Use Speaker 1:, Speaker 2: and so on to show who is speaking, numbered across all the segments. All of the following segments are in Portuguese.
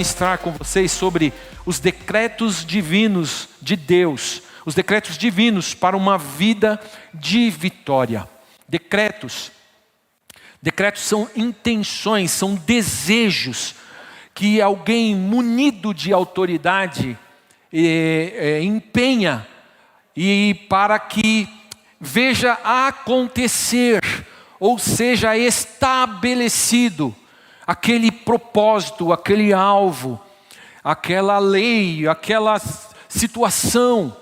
Speaker 1: ministrar com vocês sobre os decretos divinos de Deus. Os decretos divinos para uma vida de vitória. Decretos são intenções, são desejos que alguém munido de autoridade empenha e para que veja acontecer, ou seja, estabelecido aquele propósito, aquele alvo, aquela lei, aquela situação.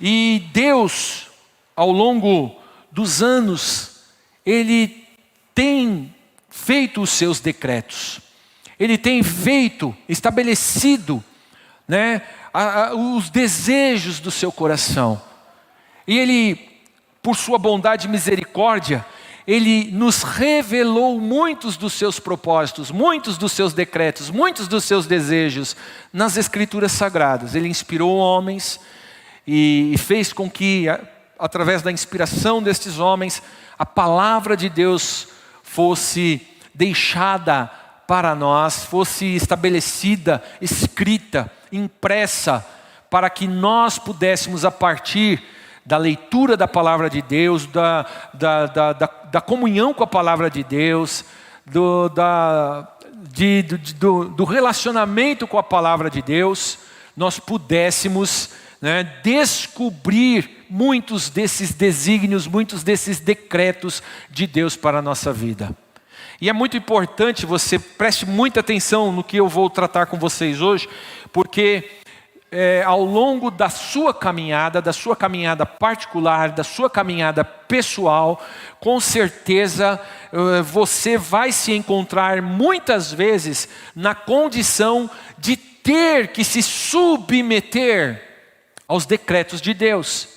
Speaker 1: E Deus, ao longo dos anos, Ele tem feito os seus decretos. Ele tem estabelecido, né, os desejos do seu coração. E Ele, por sua bondade e misericórdia, Ele nos revelou muitos dos seus propósitos, muitos dos seus decretos, muitos dos seus desejos nas Escrituras Sagradas. Ele inspirou homens e fez com que, através da inspiração destes homens, a palavra de Deus fosse deixada para nós, fosse estabelecida, escrita, impressa, para que nós pudéssemos, a partir da leitura da palavra de Deus, da comunhão com a palavra de Deus, do relacionamento com a palavra de Deus, nós pudéssemos, né, descobrir muitos desses desígnios, muitos desses decretos de Deus para a nossa vida. E é muito importante, você preste muita atenção no que eu vou tratar com vocês hoje, porque ao longo da sua caminhada particular, da sua caminhada pessoal, com certeza você vai se encontrar muitas vezes na condição de ter que se submeter aos decretos de Deus,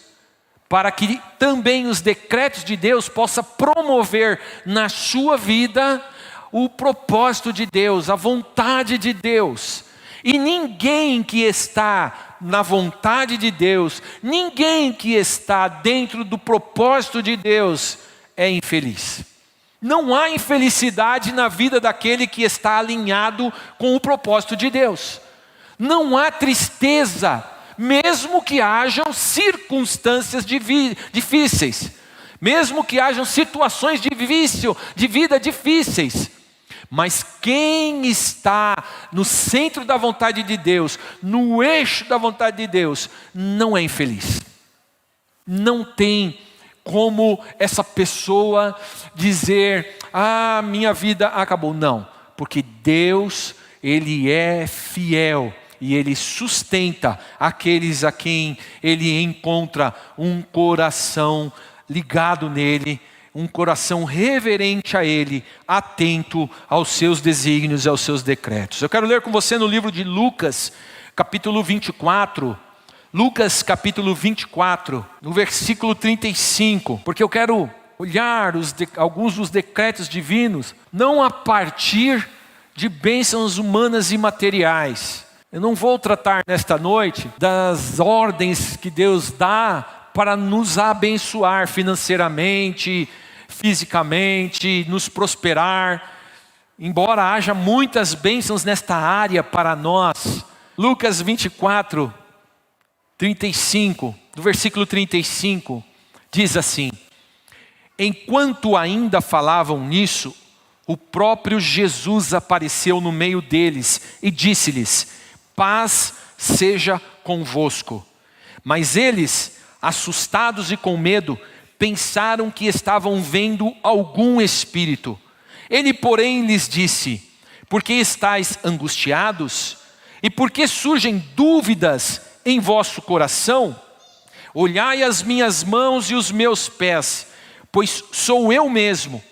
Speaker 1: para que também os decretos de Deus possam promover na sua vida o propósito de Deus, a vontade de Deus. E ninguém que está na vontade de Deus, ninguém que está dentro do propósito de Deus é infeliz. Não há infelicidade na vida daquele que está alinhado com o propósito de Deus. Não há tristeza, mesmo que hajam circunstâncias difíceis, mesmo que hajam situações de vida difíceis. Mas quem está no centro da vontade de Deus, no eixo da vontade de Deus, não é infeliz. Não tem como essa pessoa dizer, minha vida acabou. Não, porque Deus, Ele é fiel. E Ele sustenta aqueles a quem Ele encontra um coração ligado nele, um coração reverente a Ele, atento aos seus desígnios e aos seus decretos. Eu quero ler com você no livro de Lucas, capítulo 24. Lucas, capítulo 24, no versículo 35. Porque eu quero olhar alguns dos decretos divinos, não a partir de bênçãos humanas e materiais. Eu não vou tratar nesta noite das ordens que Deus dá para nos abençoar financeiramente, fisicamente, nos prosperar, embora haja muitas bênçãos nesta área para nós. Lucas 24, 35, do versículo 35, diz assim: enquanto ainda falavam nisso, o próprio Jesus apareceu no meio deles e disse-lhes: paz seja convosco. Mas eles, assustados e com medo, pensaram que estavam vendo algum espírito. Ele, porém, lhes disse: por que estáis angustiados? E por que surgem dúvidas em vosso coração? Olhai as minhas mãos e os meus pés, pois sou eu mesmo.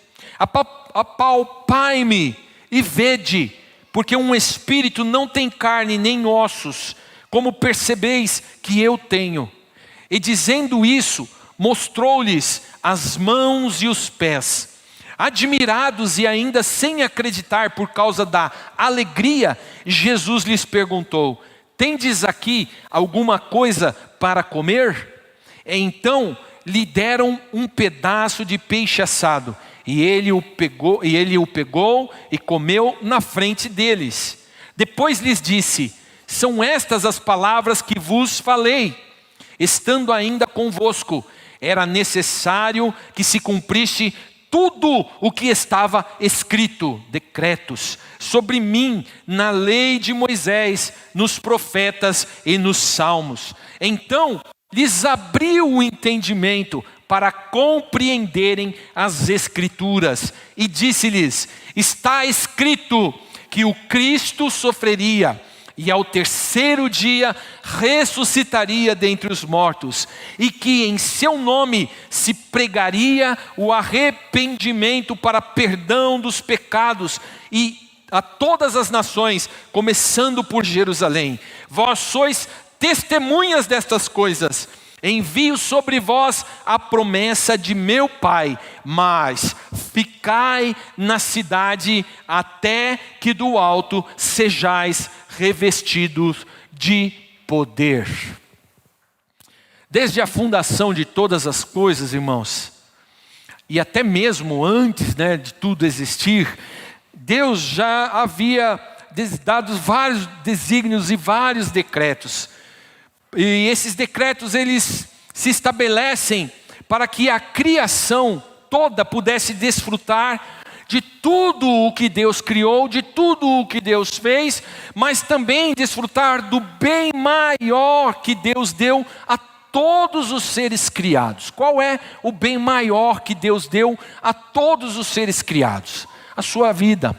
Speaker 1: Apalpai-me e vede, porque um espírito não tem carne nem ossos, como percebeis que eu tenho. E dizendo isso, mostrou-lhes as mãos e os pés. Admirados e ainda sem acreditar por causa da alegria, Jesus lhes perguntou: tendes aqui alguma coisa para comer? Então lhe deram um pedaço de peixe assado. E ele o pegou e comeu na frente deles. Depois lhes disse: são estas as palavras que vos falei, estando ainda convosco. Era necessário que se cumprisse tudo o que estava escrito, decretos, sobre mim na lei de Moisés, nos profetas e nos salmos. Então lhes abriu o entendimento para compreenderem as Escrituras, e disse-lhes: está escrito que o Cristo sofreria, e ao terceiro dia ressuscitaria dentre os mortos, e que em seu nome se pregaria o arrependimento para perdão dos pecados, e a todas as nações, começando por Jerusalém. Vós sois testemunhas destas coisas. Envio sobre vós a promessa de meu Pai, mas ficai na cidade até que do alto sejais revestidos de poder. Desde a fundação de todas as coisas, irmãos, e até mesmo antes, de tudo existir, Deus já havia dado vários desígnios e vários decretos. E esses decretos, eles se estabelecem para que a criação toda pudesse desfrutar de tudo o que Deus criou, de tudo o que Deus fez, mas também desfrutar do bem maior que Deus deu a todos os seres criados. Qual é o bem maior que Deus deu a todos os seres criados? A sua vida,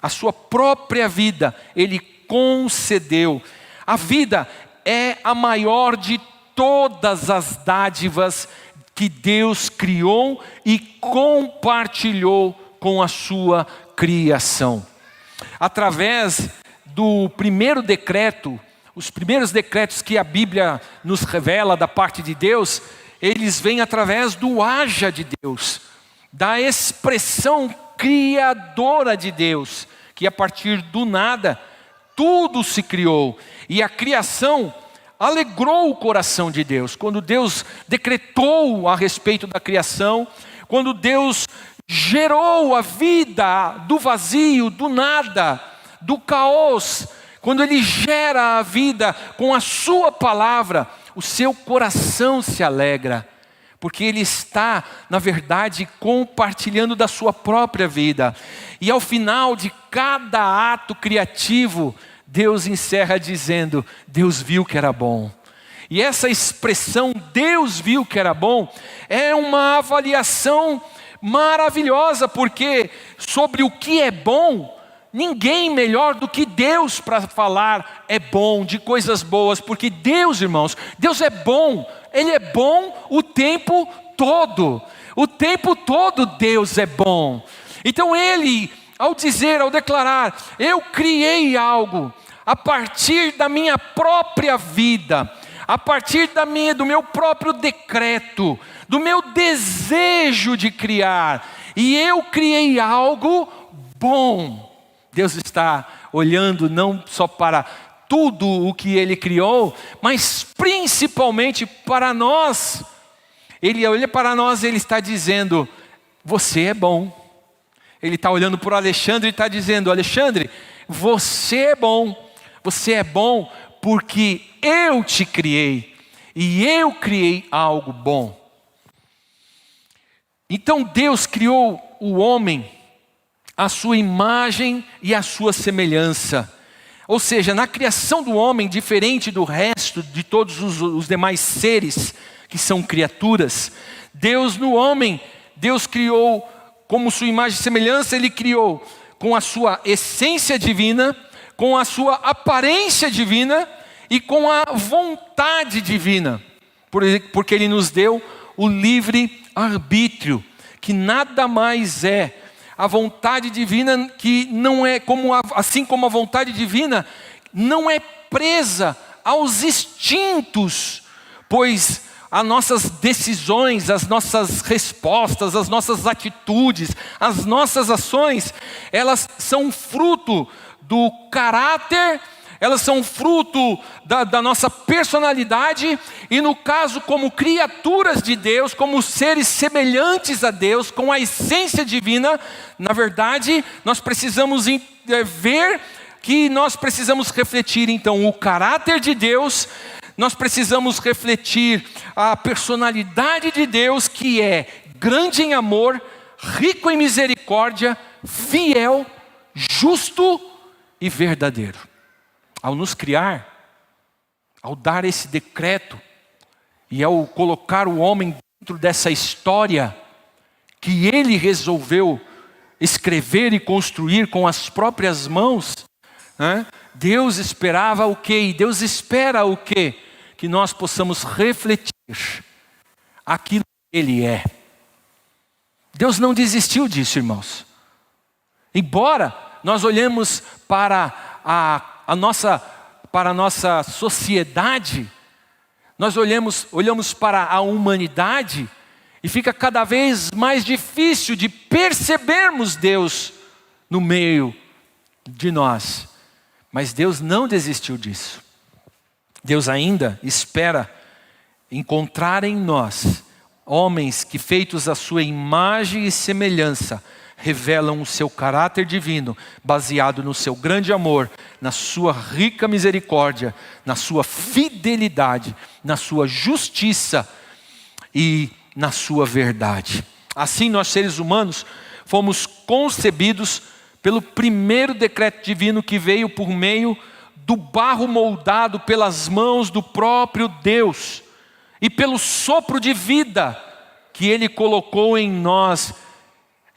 Speaker 1: a sua própria vida, Ele concedeu. A vida é a maior de todas as dádivas que Deus criou e compartilhou com a sua criação. Através do primeiro decreto, os primeiros decretos que a Bíblia nos revela da parte de Deus, eles vêm através do haja de Deus, da expressão criadora de Deus, que a partir do nada, tudo se criou. E a criação alegrou o coração de Deus. Quando Deus decretou a respeito da criação, quando Deus gerou a vida do vazio, do nada, do caos, quando Ele gera a vida com a sua palavra, o seu coração se alegra, porque Ele está, na verdade, compartilhando da sua própria vida. E ao final de cada ato criativo, Deus encerra dizendo: Deus viu que era bom. E essa expressão, Deus viu que era bom, é uma avaliação maravilhosa, porque sobre o que é bom, ninguém melhor do que Deus para falar é bom, de coisas boas, porque Deus, irmãos, Deus é bom, Ele é bom o tempo todo. O tempo todo Deus é bom. Então Ele, ao declarar, eu criei algo a partir da minha própria vida, a partir do meu próprio decreto, do meu desejo de criar, e eu criei algo bom. Deus está olhando não só para tudo o que Ele criou, mas principalmente para nós. Ele olha para nós e Ele está dizendo: você é bom. Ele está olhando para o Alexandre e está dizendo: Alexandre, você é bom. Você é bom porque eu te criei. E eu criei algo bom. Então Deus criou o homem à sua imagem e à sua semelhança. Ou seja, na criação do homem, diferente do resto de todos os demais seres que são criaturas, Deus no homem, Deus criou como sua imagem e semelhança. Ele criou com a sua essência divina, com a sua aparência divina e com a vontade divina, porque Ele nos deu o livre arbítrio, que nada mais é a vontade divina, que não é assim como a vontade divina não é presa aos instintos, pois as nossas decisões, as nossas respostas, as nossas atitudes, as nossas ações, elas são fruto do caráter elas são fruto da nossa personalidade, e no caso como criaturas de Deus, como seres semelhantes a Deus, com a essência divina, na verdade, nós precisamos ver que nós precisamos refletir então o caráter de Deus, nós precisamos refletir a personalidade de Deus, que é grande em amor, rico em misericórdia, fiel, justo e verdadeiro. Ao nos criar, ao dar esse decreto e ao colocar o homem dentro dessa história que ele resolveu escrever e construir com as próprias mãos, né? Deus esperava o quê? E Deus espera o quê? Que nós possamos refletir aquilo que Ele é. Deus não desistiu disso, irmãos. Embora nós olhemos para a nossa sociedade, nós olhamos para a humanidade, e fica cada vez mais difícil de percebermos Deus no meio de nós. Mas Deus não desistiu disso. Deus ainda espera encontrar em nós homens que, feitos à sua imagem e semelhança, revelam o seu caráter divino, baseado no seu grande amor, na sua rica misericórdia, na sua fidelidade, na sua justiça e na sua verdade. Assim, nós seres humanos fomos concebidos pelo primeiro decreto divino que veio por meio do barro moldado pelas mãos do próprio Deus e pelo sopro de vida que Ele colocou em nós,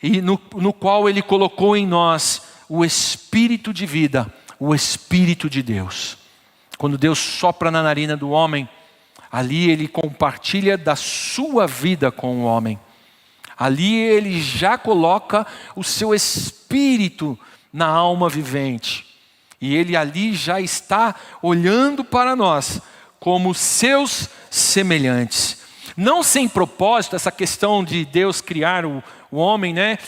Speaker 1: e no qual Ele colocou em nós o Espírito de vida, o Espírito de Deus. Quando Deus sopra na narina do homem, ali Ele compartilha da sua vida com o homem. Ali Ele já coloca o seu Espírito na alma vivente. E Ele ali já está olhando para nós como seus semelhantes. Não sem propósito, essa questão de Deus criar o homem, né?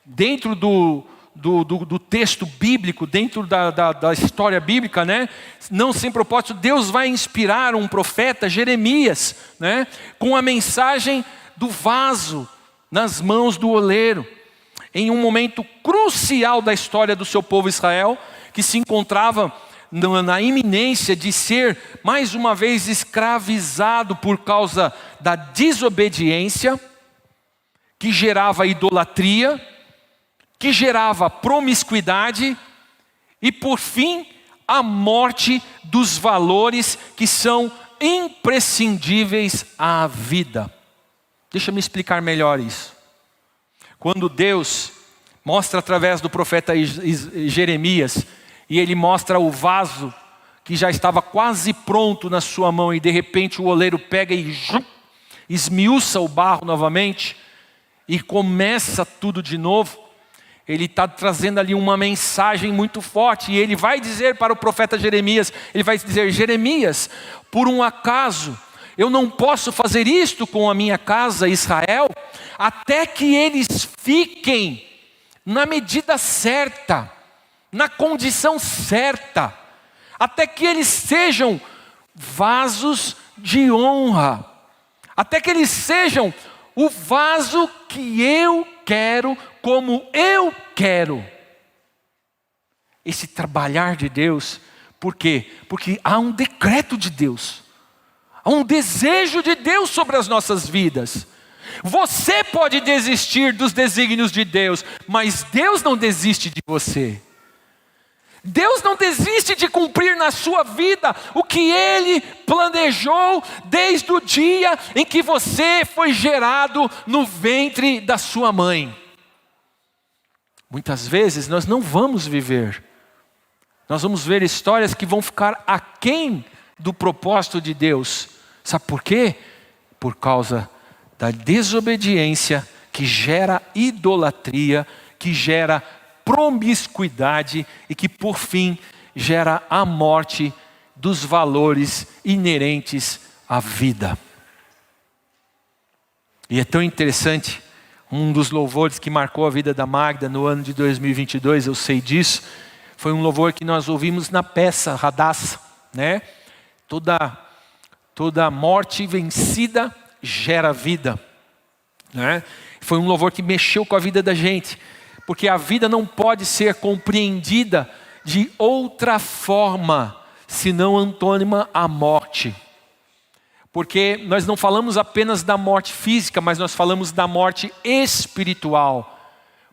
Speaker 1: Dentro do texto bíblico, dentro da história bíblica, né? Não sem propósito, Deus vai inspirar um profeta, Jeremias, né? Com a mensagem do vaso nas mãos do oleiro, em um momento crucial da história do seu povo Israel, que se encontrava na iminência de ser mais uma vez escravizado por causa da desobediência, que gerava idolatria, que gerava promiscuidade e, por fim, a morte dos valores que são imprescindíveis à vida. Deixa eu me explicar melhor isso. Quando Deus mostra através do profeta Jeremias, e ele mostra o vaso que já estava quase pronto na sua mão, e de repente o oleiro pega e esmiuça o barro novamente, e começa tudo de novo. Ele está trazendo ali uma mensagem muito forte, e ele vai dizer para o profeta Jeremias, ele vai dizer: Jeremias, por um acaso eu não posso fazer isto com a minha casa Israel, até que eles fiquem na medida certa, na condição certa, até que eles sejam vasos de honra, até que eles sejam o vaso que eu quero, como eu quero. Esse trabalhar de Deus, por quê? Porque há um decreto de Deus, há um desejo de Deus sobre as nossas vidas. Você pode desistir dos desígnios de Deus, mas Deus não desiste de você. Deus não desiste de cumprir na sua vida o que Ele planejou desde o dia em que você foi gerado no ventre da sua mãe. Muitas vezes nós não vamos viver, nós vamos ver histórias que vão ficar aquém do propósito de Deus. Sabe por quê? Por causa da desobediência que gera idolatria, que gera promiscuidade e que por fim gera a morte dos valores inerentes à vida. E é tão interessante, um dos louvores que marcou a vida da Magda no ano de 2022, eu sei disso, Foi um louvor que nós ouvimos na peça Hadassah, né? Toda morte vencida gera vida, né? Foi um louvor que mexeu com a vida da gente, porque a vida não pode ser compreendida de outra forma, senão antônima à morte. Porque nós não falamos apenas da morte física, mas nós falamos da morte espiritual.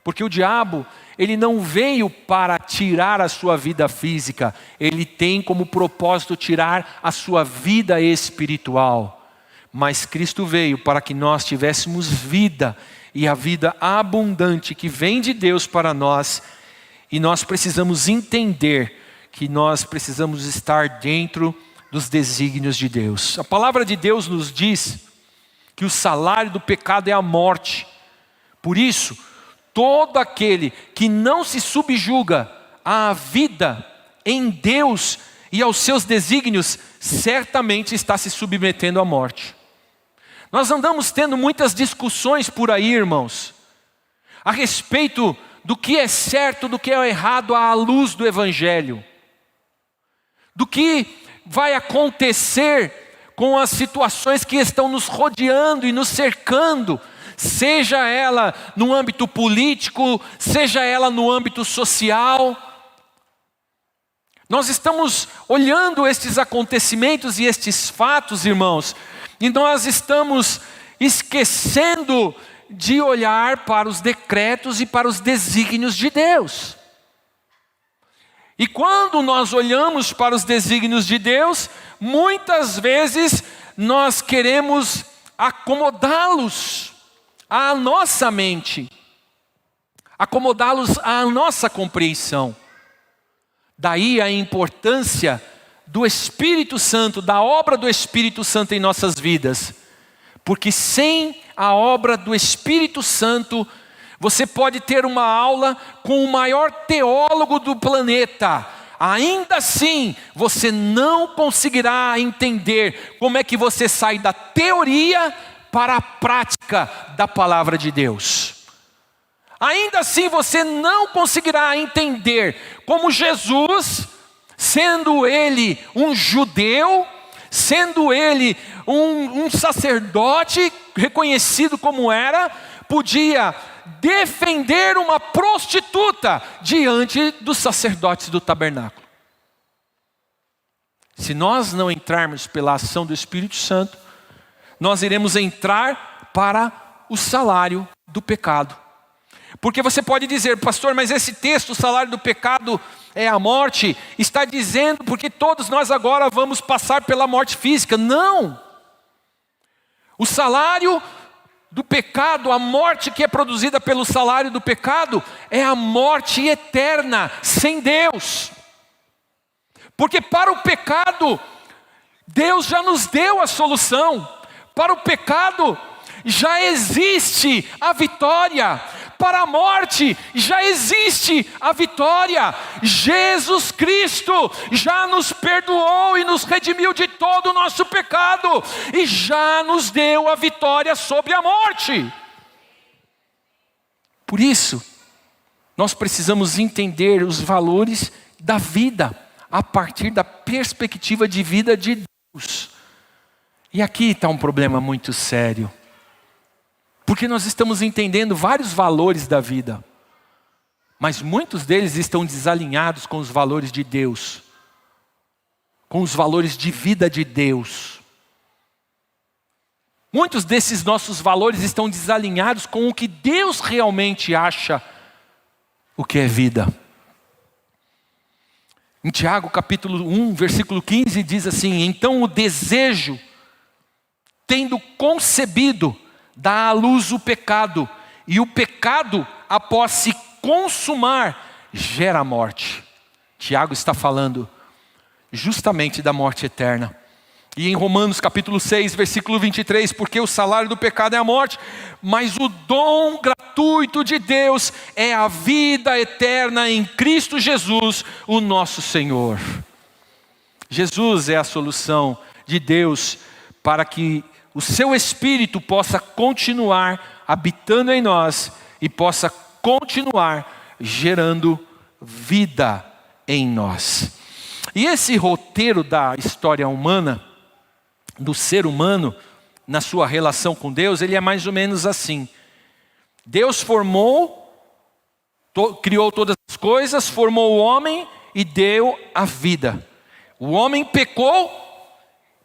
Speaker 1: Porque o diabo, ele não veio para tirar a sua vida física, ele tem como propósito tirar a sua vida espiritual. Mas Cristo veio para que nós tivéssemos vida, e a vida abundante que vem de Deus para nós, e nós precisamos entender que nós precisamos estar dentro dos desígnios de Deus. A palavra de Deus nos diz que o salário do pecado é a morte. Por isso, todo aquele que não se subjuga à vida em Deus e aos seus desígnios, certamente está se submetendo à morte. Nós andamos tendo muitas discussões por aí, irmãos, a respeito do que é certo, do que é errado à luz do Evangelho. Do que vai acontecer com as situações que estão nos rodeando e nos cercando, seja ela no âmbito político, seja ela no âmbito social. Nós estamos olhando estes acontecimentos e estes fatos, irmãos, e nós estamos esquecendo de olhar para os decretos e para os desígnios de Deus. E quando nós olhamos para os desígnios de Deus, muitas vezes nós queremos acomodá-los à nossa mente, acomodá-los à nossa compreensão. Daí a importância do Espírito Santo, da obra do Espírito Santo em nossas vidas. Porque sem a obra do Espírito Santo, você pode ter uma aula com o maior teólogo do planeta. Ainda assim, você não conseguirá entender como é que você sai da teoria para a prática da palavra de Deus. Ainda assim, você não conseguirá entender como Jesus, sendo ele um judeu, sendo ele um sacerdote reconhecido como era, podia defender uma prostituta diante dos sacerdotes do tabernáculo. Se nós não entrarmos pela ação do Espírito Santo, nós iremos entrar para o salário do pecado. Porque você pode dizer, pastor, mas esse texto, o salário do pecado é a morte, está dizendo porque todos nós agora vamos passar pela morte física. Não! O salário do pecado, a morte que é produzida pelo salário do pecado, é a morte eterna, sem Deus. Porque para o pecado, Deus já nos deu a solução. Para o pecado, já existe a vitória. Para a morte, já existe a vitória. Jesus Cristo já nos perdoou e nos redimiu de todo o nosso pecado. E já nos deu a vitória sobre a morte. Por isso, nós precisamos entender os valores da vida, a partir da perspectiva de vida de Deus. E aqui está um problema muito sério. Porque nós estamos entendendo vários valores da vida, mas muitos deles estão desalinhados com os valores de Deus, com os valores de vida de Deus. Muitos desses nossos valores estão desalinhados com o que Deus realmente acha o que é vida. Em Tiago capítulo 1, versículo 15 diz assim: então o desejo, tendo concebido, dá à luz o pecado, e o pecado, após se consumar, gera a morte. Tiago está falando justamente da morte eterna. E em Romanos capítulo 6, versículo 23, porque o salário do pecado é a morte, mas o dom gratuito de Deus é a vida eterna em Cristo Jesus, o nosso Senhor. Jesus é a solução de Deus para que o seu Espírito possa continuar habitando em nós e possa continuar gerando vida em nós. E esse roteiro da história humana, do ser humano, na sua relação com Deus, ele é mais ou menos assim. Deus criou todas as coisas, formou o homem e deu a vida. O homem pecou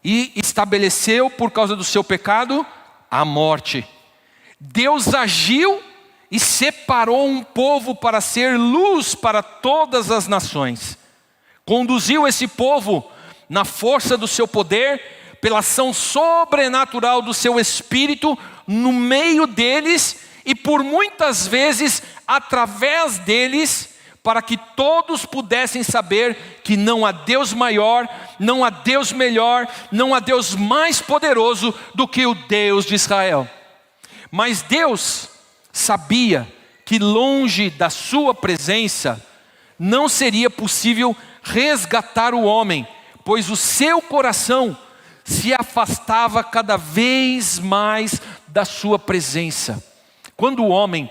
Speaker 1: e estabeleceu, por causa do seu pecado, a morte. Deus agiu e separou um povo para ser luz para todas as nações. Conduziu esse povo na força do seu poder, pela ação sobrenatural do seu Espírito, no meio deles e por muitas vezes através deles, para que todos pudessem saber que não há Deus maior, não há Deus melhor, não há Deus mais poderoso do que o Deus de Israel. Mas Deus sabia que longe da sua presença não seria possível resgatar o homem, pois o seu coração se afastava cada vez mais da sua presença. Quando o homem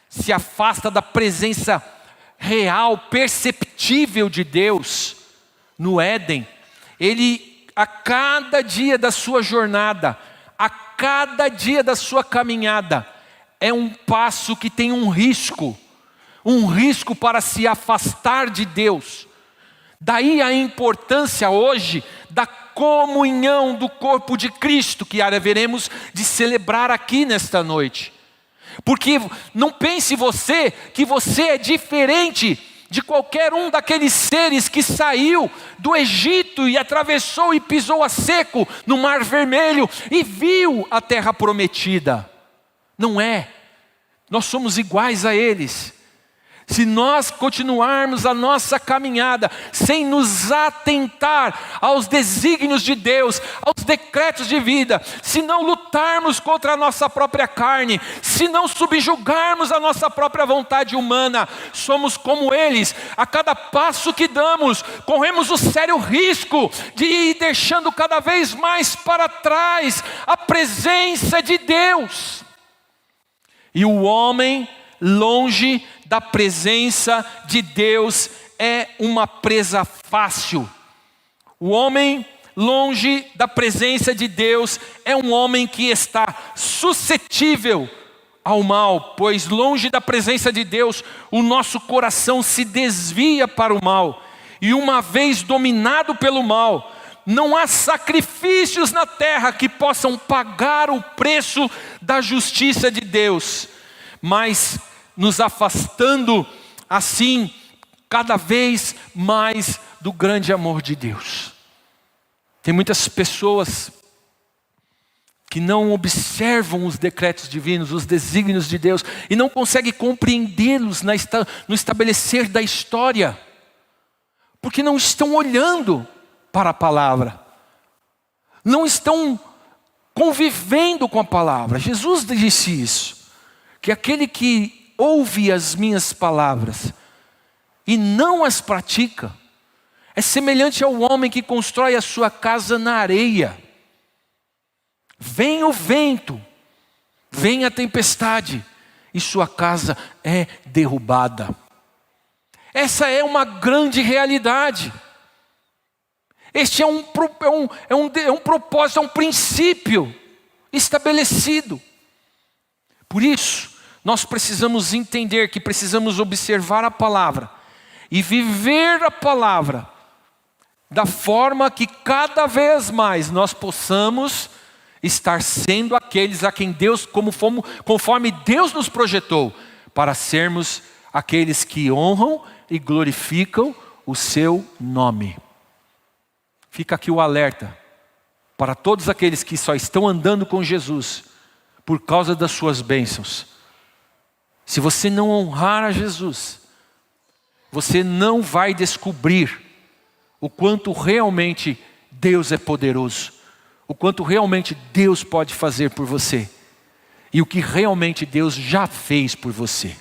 Speaker 1: se afasta da presença real, perceptível de Deus, no Éden, ele, a cada dia da sua jornada, a cada dia da sua caminhada, é um passo que tem um risco para se afastar de Deus. Daí a importância hoje da comunhão do corpo de Cristo, que haveremos de celebrar aqui nesta noite. Porque não pense você que você é diferente de qualquer um daqueles seres que saiu do Egito e atravessou e pisou a seco no Mar Vermelho e viu a terra prometida. Não é. Nós somos iguais a eles. Se nós continuarmos a nossa caminhada sem nos atentar aos desígnios de Deus, aos decretos de vida, se não lutarmos contra a nossa própria carne, se não subjugarmos a nossa própria vontade humana, somos como eles. A cada passo que damos, corremos o sério risco de ir deixando cada vez mais para trás a presença de Deus. E o homem longe da presença de Deus é uma presa fácil. O homem longe da presença de Deus é um homem que está suscetível ao mal, pois longe da presença de Deus, o nosso coração se desvia para o mal. E uma vez dominado pelo mal, não há sacrifícios na terra que possam pagar o preço da justiça de Deus. Mas nos afastando assim cada vez mais do grande amor de Deus. Tem muitas pessoas que não observam os decretos divinos, os desígnios de Deus, e não conseguem compreendê-los no estabelecer da história, porque não estão olhando para a palavra, não estão convivendo com a palavra. Jesus disse isso, que aquele que ouve as minhas palavras e não as pratica, é semelhante ao homem que constrói a sua casa na areia. Vem o vento, vem a tempestade, e sua casa é derrubada. Essa é uma grande realidade. Este é um propósito, é um princípio estabelecido. Por isso, nós precisamos entender que precisamos observar a palavra e viver a palavra da forma que cada vez mais nós possamos estar sendo aqueles a quem Deus, conforme Deus nos projetou, para sermos aqueles que honram e glorificam o seu nome. Fica aqui o alerta para todos aqueles que só estão andando com Jesus por causa das suas bênçãos. Se você não honrar a Jesus, você não vai descobrir o quanto realmente Deus é poderoso, o quanto realmente Deus pode fazer por você e o que realmente Deus já fez por você.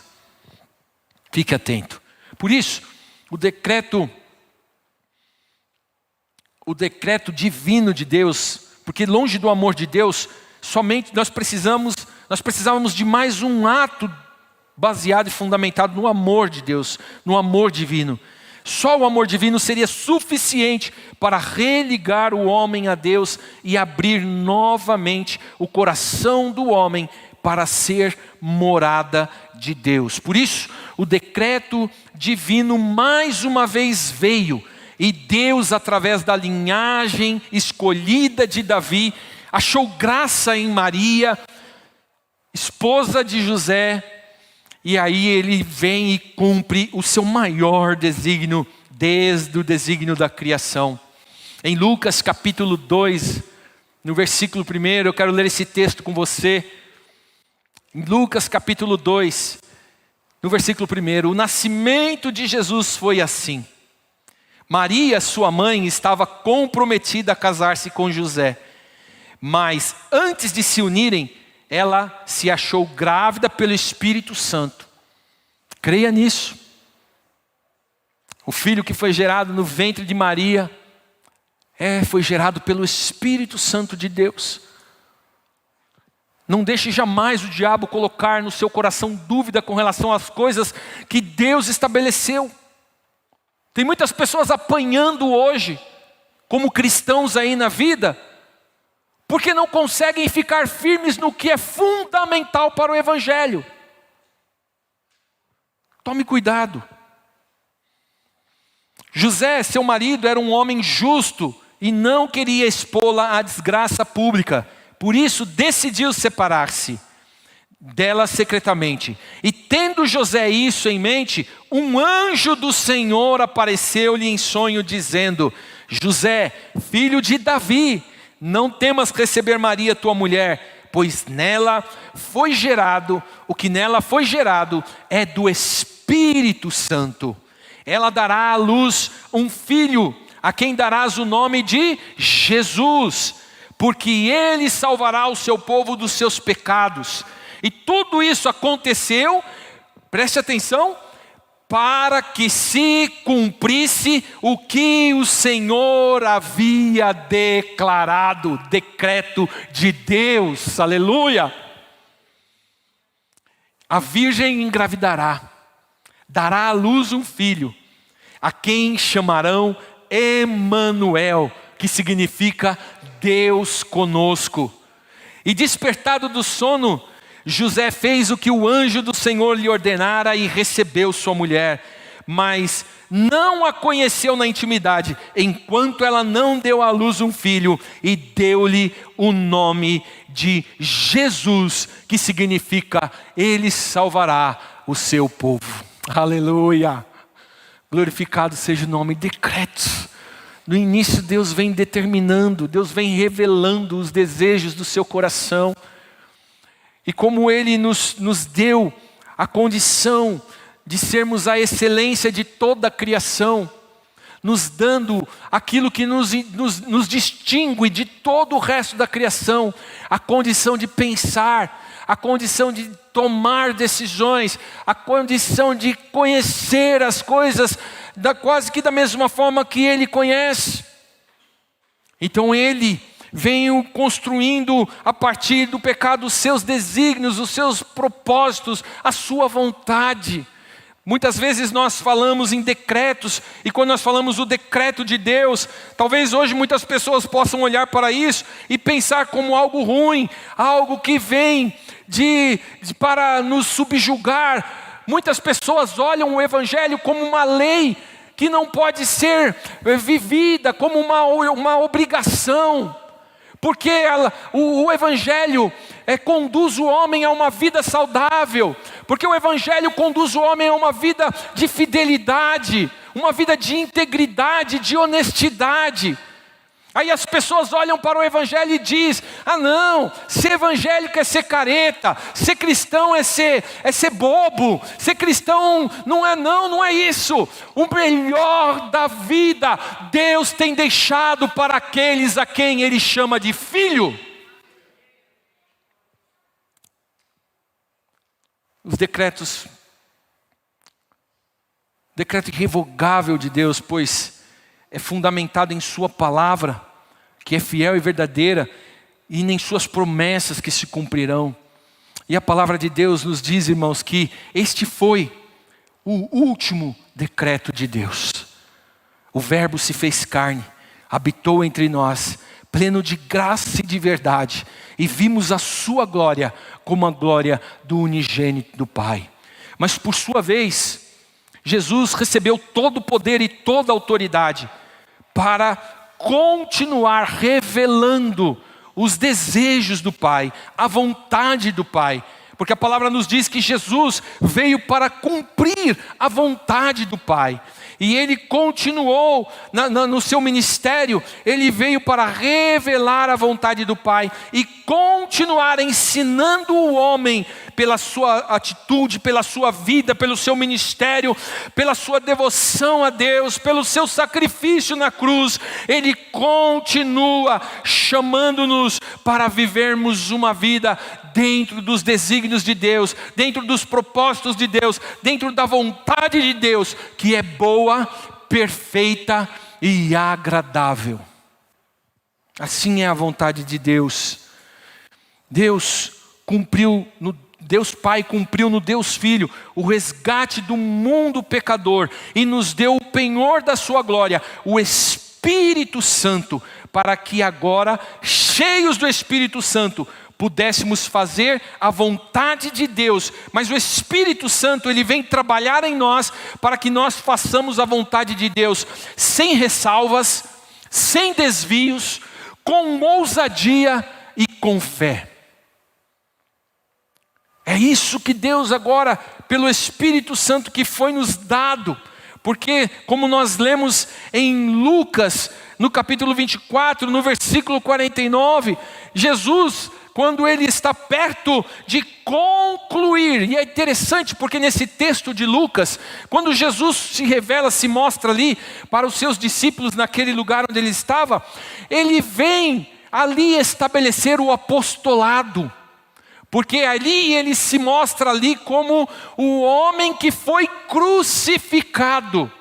Speaker 1: Fique atento. Por isso, o decreto divino de Deus, porque longe do amor de Deus, somente nós precisávamos de mais um ato baseado e fundamentado no amor de Deus, no amor divino. Só o amor divino seria suficiente para religar o homem a Deus e abrir novamente o coração do homem para ser morada de Deus. Por isso, o decreto divino mais uma vez veio, e Deus, através da linhagem escolhida de Davi, achou graça em Maria, esposa de José, e aí ele vem e cumpre o seu maior desígnio, desde o desígnio da criação. Em Lucas capítulo 2, no versículo 1, eu quero ler esse texto com você. Em Lucas capítulo 2, no versículo 1, o nascimento de Jesus foi assim. Maria, sua mãe, estava comprometida a casar-se com José. Mas antes de se unirem, ela se achou grávida pelo Espírito Santo. Creia nisso. O filho que foi gerado no ventre de Maria, foi gerado pelo Espírito Santo de Deus. Não deixe jamais o diabo colocar no seu coração dúvida com relação às coisas que Deus estabeleceu. Tem muitas pessoas apanhando hoje, como cristãos aí na vida, porque não conseguem ficar firmes no que é fundamental para o Evangelho. Tome cuidado. José, seu marido, era um homem justo e não queria expô-la à desgraça pública. Por isso decidiu separar-se dela secretamente. E tendo José isso em mente, um anjo do Senhor apareceu-lhe em sonho dizendo: José, filho de Davi, não temas receber Maria tua mulher, pois nela foi gerado, o que nela foi gerado é do Espírito Santo. Ela dará à luz um filho, a quem darás o nome de Jesus, porque ele salvará o seu povo dos seus pecados. E tudo isso aconteceu, preste atenção, para que se cumprisse o que o Senhor havia declarado, decreto de Deus, aleluia. A virgem engravidará, dará à luz um filho, a quem chamarão Emanuel, que significa Deus conosco. E despertado do sono, José fez o que o anjo do Senhor lhe ordenara e recebeu sua mulher, mas não a conheceu na intimidade, enquanto ela não deu à luz um filho, e deu-lhe o nome de Jesus, que significa Ele salvará o seu povo. Aleluia! Glorificado seja o nome. Decretos. No início Deus vem determinando, Deus vem revelando os desejos do seu coração. E como Ele nos deu a condição de sermos a excelência de toda a criação, nos dando aquilo que nos distingue de todo o resto da criação, a condição de pensar, a condição de tomar decisões, a condição de conhecer as coisas quase que da mesma forma que Ele conhece. Então Ele venho construindo a partir do pecado os seus desígnios, os seus propósitos, a sua vontade. Muitas vezes nós falamos em decretos, e quando nós falamos o decreto de Deus, talvez hoje muitas pessoas possam olhar para isso e pensar como algo ruim, algo que vem para nos subjugar. Muitas pessoas olham o Evangelho como uma lei que não pode ser vivida, como uma obrigação. Porque o Evangelho conduz o homem a uma vida saudável. Porque o Evangelho conduz o homem a uma vida de fidelidade, uma vida de integridade, de honestidade. Aí as pessoas olham para o Evangelho e dizem: ah não, ser evangélico é ser careta, ser cristão é ser bobo, ser cristão não é isso. O melhor da vida Deus tem deixado para aqueles a quem Ele chama de filho. Os decreto irrevogável de Deus, pois é fundamentado em sua palavra, que é fiel e verdadeira, e em suas promessas que se cumprirão. E a palavra de Deus nos diz, irmãos, que este foi o último decreto de Deus. O Verbo se fez carne, habitou entre nós, pleno de graça e de verdade, e vimos a sua glória como a glória do unigênito do Pai. Mas por sua vez, Jesus recebeu todo o poder e toda a autoridade para continuar revelando os desejos do Pai, a vontade do Pai. Porque a palavra nos diz que Jesus veio para cumprir a vontade do Pai. E Ele continuou no seu ministério, Ele veio para revelar a vontade do Pai e continuar ensinando o homem pela sua atitude, pela sua vida, pelo seu ministério, pela sua devoção a Deus, pelo seu sacrifício na cruz. Ele continua chamando-nos para vivermos uma vida dentro dos desígnios de Deus, dentro dos propósitos de Deus, dentro da vontade de Deus, que é boa, perfeita e agradável. Assim é a vontade de Deus. Deus Pai cumpriu no Deus Filho o resgate do mundo pecador e nos deu o penhor da sua glória, o Espírito Santo, para que agora, cheios do Espírito Santo, pudéssemos fazer a vontade de Deus. Mas o Espírito Santo, Ele vem trabalhar em nós para que nós façamos a vontade de Deus sem ressalvas, sem desvios, com ousadia e com fé. É isso que Deus agora, pelo Espírito Santo que foi nos dado, porque como nós lemos em Lucas, no capítulo 24, no versículo 49, Jesus, quando Ele está perto de concluir, e é interessante porque nesse texto de Lucas, quando Jesus se revela, se mostra ali para os seus discípulos naquele lugar onde Ele estava, Ele vem ali estabelecer o apostolado, porque ali Ele se mostra ali como o homem que foi crucificado.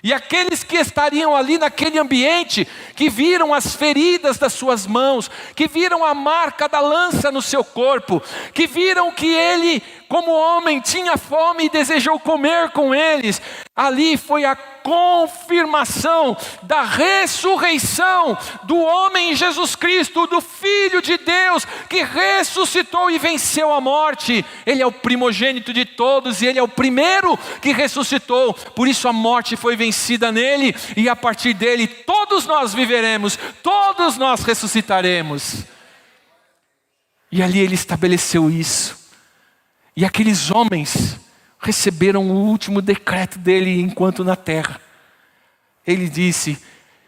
Speaker 1: E aqueles que estariam ali naquele ambiente, que viram as feridas das suas mãos, que viram a marca da lança no seu corpo, que viram que Ele, como homem, tinha fome e desejou comer com eles, ali foi a confirmação da ressurreição do homem Jesus Cristo, do Filho de Deus, que ressuscitou e venceu a morte. Ele é o primogênito de todos e Ele é o primeiro que ressuscitou. Por isso a morte foi vencida nele e a partir dele todos nós viveremos, todos nós ressuscitaremos. E ali Ele estabeleceu isso. E aqueles homens receberam o último decreto dele enquanto na terra. Ele disse: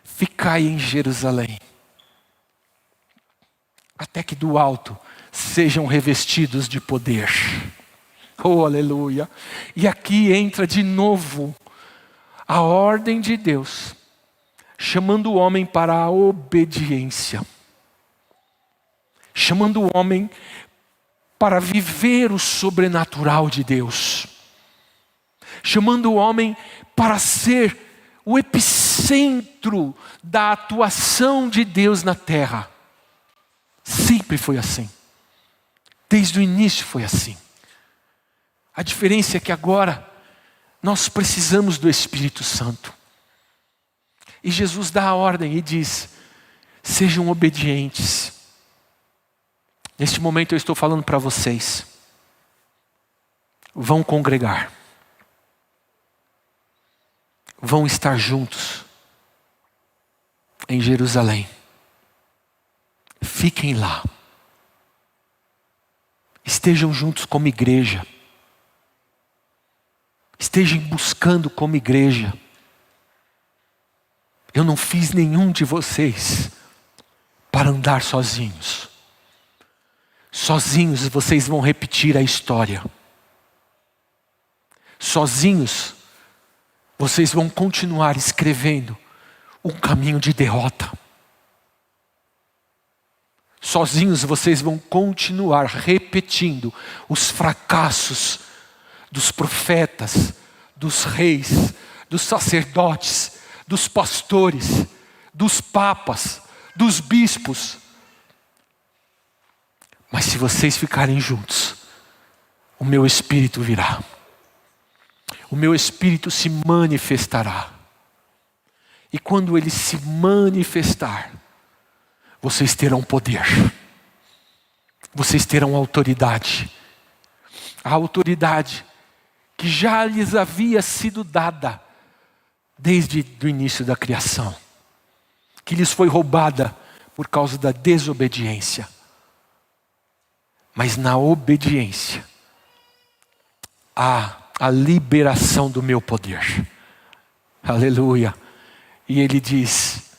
Speaker 1: ficai em Jerusalém, até que do alto sejam revestidos de poder. Oh, aleluia! E aqui entra de novo a ordem de Deus, chamando o homem para a obediência, chamando o homem para viver o sobrenatural de Deus, chamando o homem para ser o epicentro da atuação de Deus na terra. Sempre foi assim. Desde o início foi assim. A diferença é que agora nós precisamos do Espírito Santo. E Jesus dá a ordem e diz: sejam obedientes. Neste momento eu estou falando para vocês. Vão congregar. Vão estar juntos em Jerusalém. Fiquem lá. Estejam juntos como igreja. Estejam buscando como igreja. Eu não fiz nenhum de vocês para andar sozinhos. Sozinhos vocês vão repetir a história. Sozinhos vocês vão continuar escrevendo um caminho de derrota. Sozinhos vocês vão continuar repetindo os fracassos dos profetas, dos reis, dos sacerdotes, dos pastores, dos papas, dos bispos. Mas se vocês ficarem juntos, o meu Espírito virá. O meu Espírito se manifestará. E quando Ele se manifestar, vocês terão poder. Vocês terão autoridade. A autoridade que já lhes havia sido dada desde o início da criação. Que lhes foi roubada por causa da desobediência. Mas na obediência, há a liberação do meu poder. Aleluia. E Ele diz: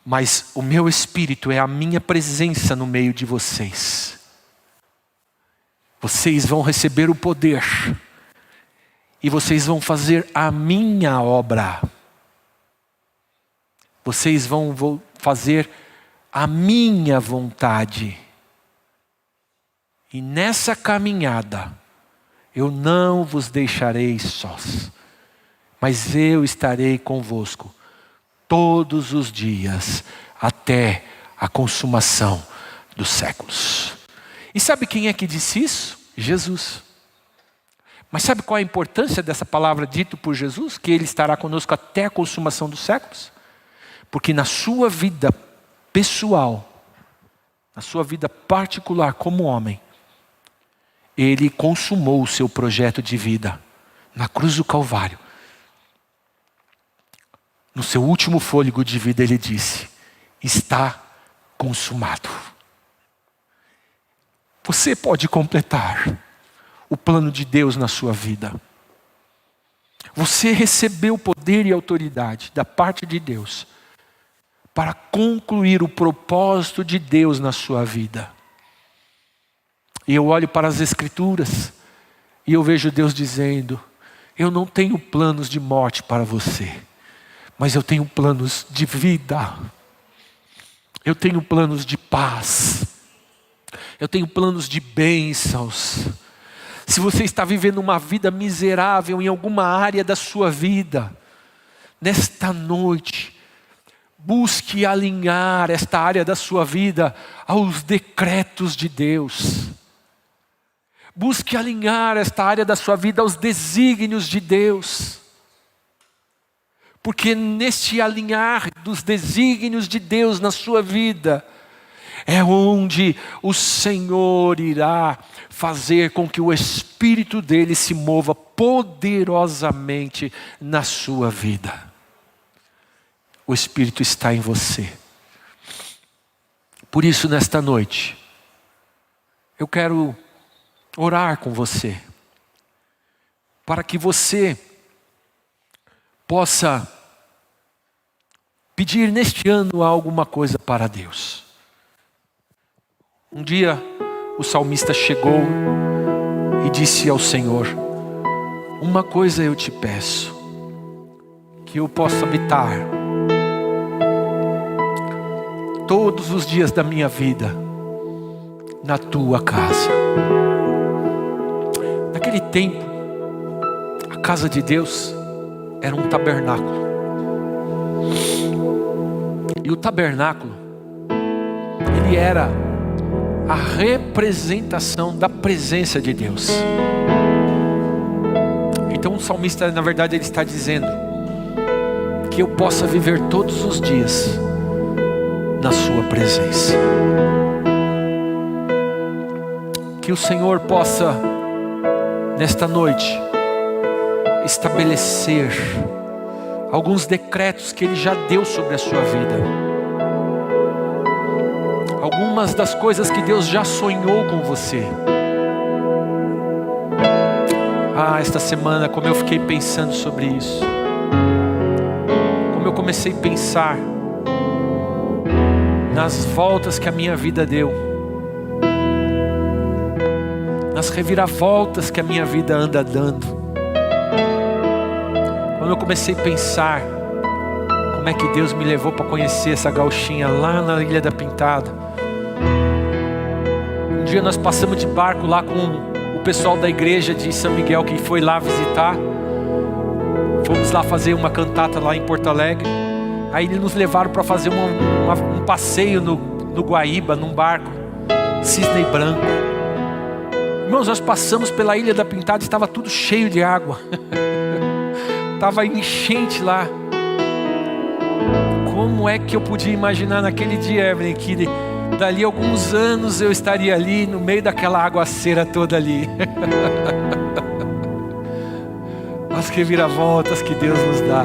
Speaker 1: mas o meu Espírito é a minha presença no meio de vocês. Vocês vão receber o poder. E vocês vão fazer a minha obra. Vocês vão fazer a minha vontade. E nessa caminhada, eu não vos deixarei sós, mas eu estarei convosco todos os dias, até a consumação dos séculos. E sabe quem é que disse isso? Jesus. Mas sabe qual a importância dessa palavra dita por Jesus? Que Ele estará conosco até a consumação dos séculos? Porque na sua vida pessoal, na sua vida particular como homem, Ele consumou o seu projeto de vida na cruz do Calvário. No seu último fôlego de vida Ele disse: está consumado. Você pode completar o plano de Deus na sua vida. Você recebeu poder e autoridade da parte de Deus para concluir o propósito de Deus na sua vida. E eu olho para as Escrituras e eu vejo Deus dizendo: eu não tenho planos de morte para você, mas eu tenho planos de vida. Eu tenho planos de paz. Eu tenho planos de bênçãos. Se você está vivendo uma vida miserável em alguma área da sua vida, nesta noite, busque alinhar esta área da sua vida aos decretos de Deus. Busque alinhar esta área da sua vida aos desígnios de Deus. Porque neste alinhar dos desígnios de Deus na sua vida, é onde o Senhor irá fazer com que o Espírito dele se mova poderosamente na sua vida. O Espírito está em você. Por isso, nesta noite, eu quero orar com você, para que você possa pedir neste ano alguma coisa para Deus. Um dia o salmista chegou e disse ao Senhor: uma coisa eu te peço, que eu possa habitar todos os dias da minha vida na tua casa. Naquele tempo, a casa de Deus era um tabernáculo. E o tabernáculo, ele era a representação da presença de Deus. Então o salmista, na verdade, ele está dizendo que eu possa viver todos os dias na sua presença. Que o Senhor possa, nesta noite, estabelecer alguns decretos que Ele já deu sobre a sua vida. Algumas das coisas que Deus já sonhou com você. Esta semana, como eu fiquei pensando sobre isso. Como eu comecei a pensar nas voltas que a minha vida deu. Nas reviravoltas que a minha vida anda dando. Quando eu comecei a pensar como é que Deus me levou para conhecer essa gauchinha lá na Ilha da Pintada. Um dia nós passamos de barco lá com o pessoal da igreja de São Miguel que foi lá visitar. Fomos lá fazer uma cantata lá em Porto Alegre. Aí eles nos levaram para fazer um passeio no Guaíba, num barco, Cisne Branco. Irmãos, nós passamos pela Ilha da Pintada e estava tudo cheio de água. Estava enchente lá. Como é que eu podia imaginar naquele dia, Evelyn, que dali a alguns anos eu estaria ali no meio daquela aguaceira toda ali. As reviravoltas que Deus nos dá.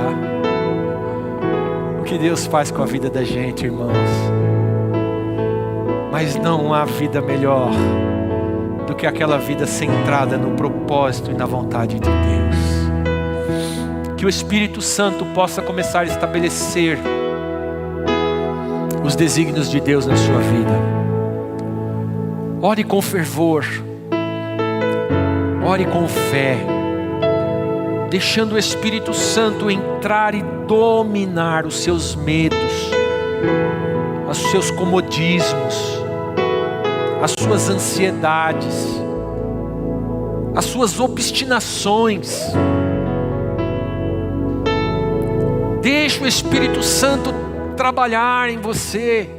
Speaker 1: O que Deus faz com a vida da gente, irmãos. Mas não há vida melhor do que aquela vida centrada no propósito e na vontade de Deus. Que o Espírito Santo possa começar a estabelecer os desígnios de Deus na sua vida. Ore com fervor, ore com fé, deixando o Espírito Santo entrar e dominar os seus medos, os seus comodismos, as suas ansiedades, as suas obstinações. Deixa o Espírito Santo trabalhar em você.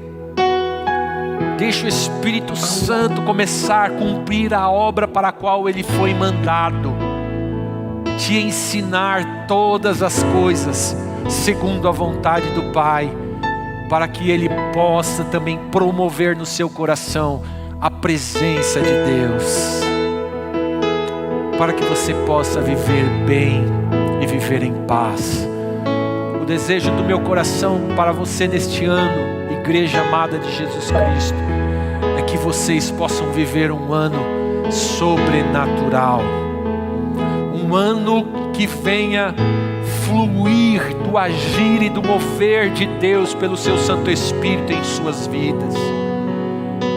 Speaker 1: Deixa o Espírito Santo começar a cumprir a obra para a qual Ele foi mandado. Te ensinar todas as coisas segundo a vontade do Pai, para que Ele possa também promover no seu coração a presença de Deus, para que você possa viver bem e viver em paz. O desejo do meu coração para você neste ano, igreja amada de Jesus Cristo, é que vocês possam viver um ano sobrenatural, um ano que venha fluir do agir e do mover de Deus pelo seu Santo Espírito em suas vidas.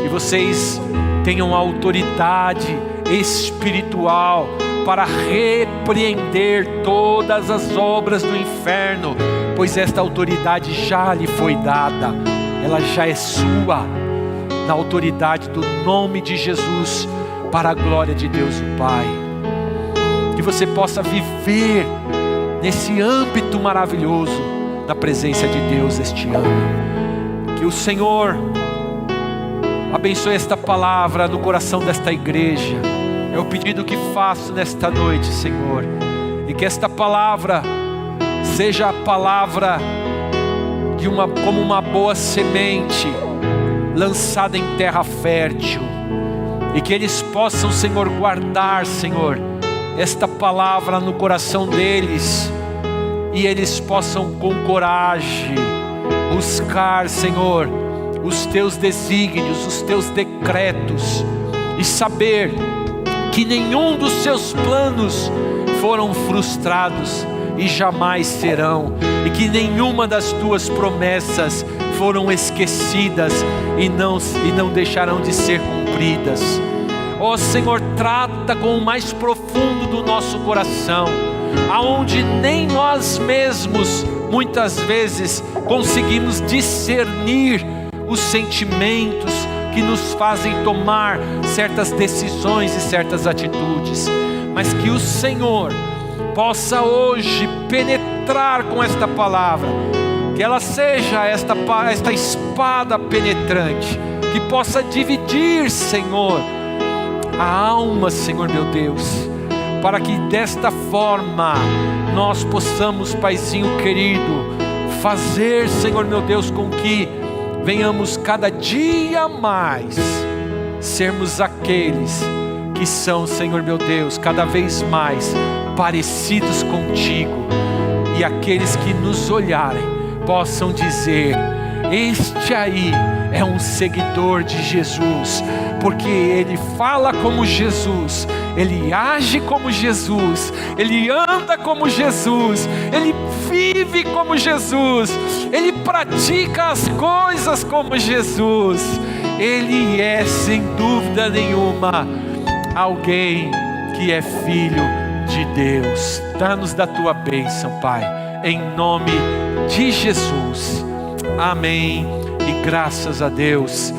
Speaker 1: Que vocês tenham autoridade espiritual para repreender todas as obras do inferno, pois esta autoridade já lhe foi dada, ela já é sua, na autoridade do nome de Jesus, para a glória de Deus o Pai. Que você possa viver nesse âmbito maravilhoso da presença de Deus este ano. Que o Senhor abençoe esta palavra no coração desta igreja. É o pedido que faço nesta noite, Senhor. E que esta palavra seja a palavra como uma boa semente lançada em terra fértil. E que eles possam, Senhor, guardar, Senhor, esta palavra no coração deles. E eles possam com coragem buscar, Senhor, os teus desígnios, os teus decretos. E saber que nenhum dos seus planos foram frustrados e jamais serão, e que nenhuma das tuas promessas foram esquecidas e não deixarão de ser cumpridas. Ó Senhor, trata com o mais profundo do nosso coração, aonde nem nós mesmos muitas vezes conseguimos discernir os sentimentos que nos fazem tomar certas decisões e certas atitudes, mas que o Senhor possa hoje penetrar com esta palavra, que ela seja esta espada penetrante, que possa dividir, Senhor, a alma, Senhor meu Deus, para que desta forma nós possamos, Paizinho querido, fazer, Senhor meu Deus, com que venhamos cada dia mais sermos aqueles que são, Senhor meu Deus, cada vez mais parecidos contigo, e aqueles que nos olharem possam dizer: este aí é um seguidor de Jesus, porque ele fala como Jesus, ele age como Jesus, ele anda como Jesus, ele vive como Jesus, ele pratica as coisas como Jesus. Ele é, sem dúvida nenhuma, alguém que é filho de Deus. Dá-nos da tua bênção, Pai, em nome de Jesus. Amém e graças a Deus.